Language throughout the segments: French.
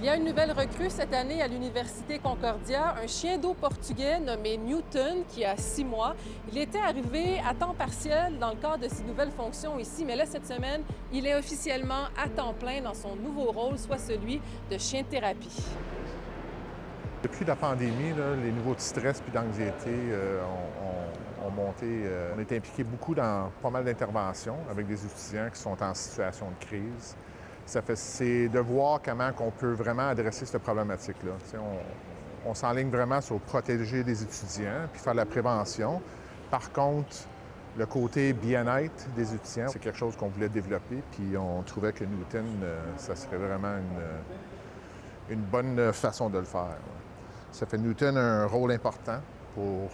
Il y a une nouvelle recrue cette année à l'Université Concordia, un chien d'eau portugais nommé Newton qui a 6 mois. Il était arrivé à temps partiel dans le cadre de ses nouvelles fonctions ici, mais là, cette semaine, il est officiellement à temps plein dans son nouveau rôle, soit celui de chien de thérapie. Depuis la pandémie, les niveaux de stress et d'anxiété ont monté. On est impliqué beaucoup dans pas mal d'interventions avec des étudiants qui sont en situation de crise. C'est de voir comment on peut vraiment adresser cette problématique-là. On s'enligne vraiment sur protéger les étudiants puis faire de la prévention. Par contre, le côté bien-être des étudiants, c'est quelque chose qu'on voulait développer, puis on trouvait que Newton, ça serait vraiment une bonne façon de le faire. Ça fait Newton un rôle important pour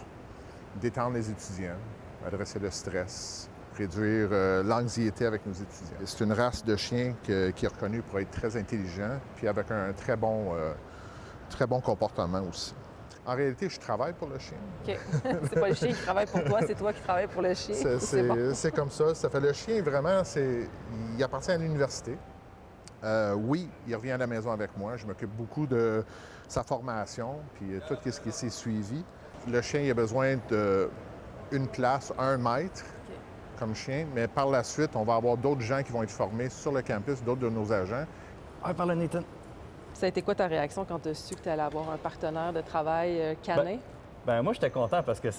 détendre les étudiants, adresser le stress, réduire l'anxiété avec nos étudiants. C'est une race de chien qui est reconnue pour être très intelligent, puis avec un très bon comportement aussi. En réalité, je travaille pour le chien. OK. C'est pas le chien qui travaille pour toi, c'est toi qui travailles pour le chien. C'est comme ça. Ça fait le chien, vraiment, il appartient à l'université. Oui, il revient à la maison avec moi. Je m'occupe beaucoup de sa formation, puis tout ce qui s'est suivi. Le chien, il a besoin d'une place, 1 mètre, comme chien, mais par la suite, on va avoir d'autres gens qui vont être formés sur le campus, d'autres de nos agents. Ah, par le Nathan. Ça a été quoi ta réaction quand tu as su que tu allais avoir un partenaire de travail canin? Moi, j'étais content parce que,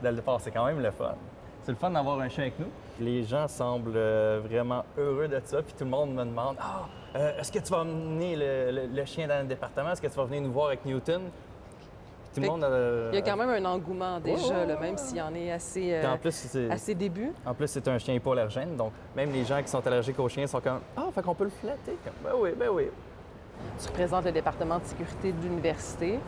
dès le départ, c'est quand même le fun. C'est le fun d'avoir un chien avec nous. Les gens semblent vraiment heureux de ça, puis tout le monde me demande « est-ce que tu vas emmener le chien dans le département? Est-ce que tu vas venir nous voir avec Newton? » Tout le monde, il y a quand même un engouement déjà, là, même s'il y en est assez, à ses débuts. En plus, c'est un chien hypoallergène, donc même les gens qui sont allergiques aux chiens sont comme « Ah, fait qu'on peut le flatter? » Ben oui, ben oui. Tu représentes le département de sécurité de l'université.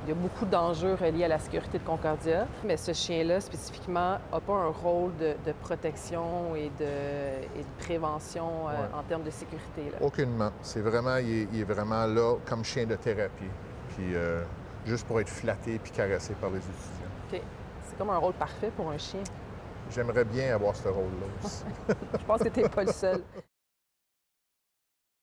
Il y a beaucoup d'enjeux reliés à la sécurité de Concordia, mais ce chien-là, spécifiquement, n'a pas un rôle de protection et de prévention en termes de sécurité. Là. Aucunement. Il est vraiment là comme chien de thérapie, puis juste pour être flatté puis caressé par les étudiants. OK. C'est comme un rôle parfait pour un chien. J'aimerais bien avoir ce rôle-là aussi. Je pense que tu n'es pas le seul.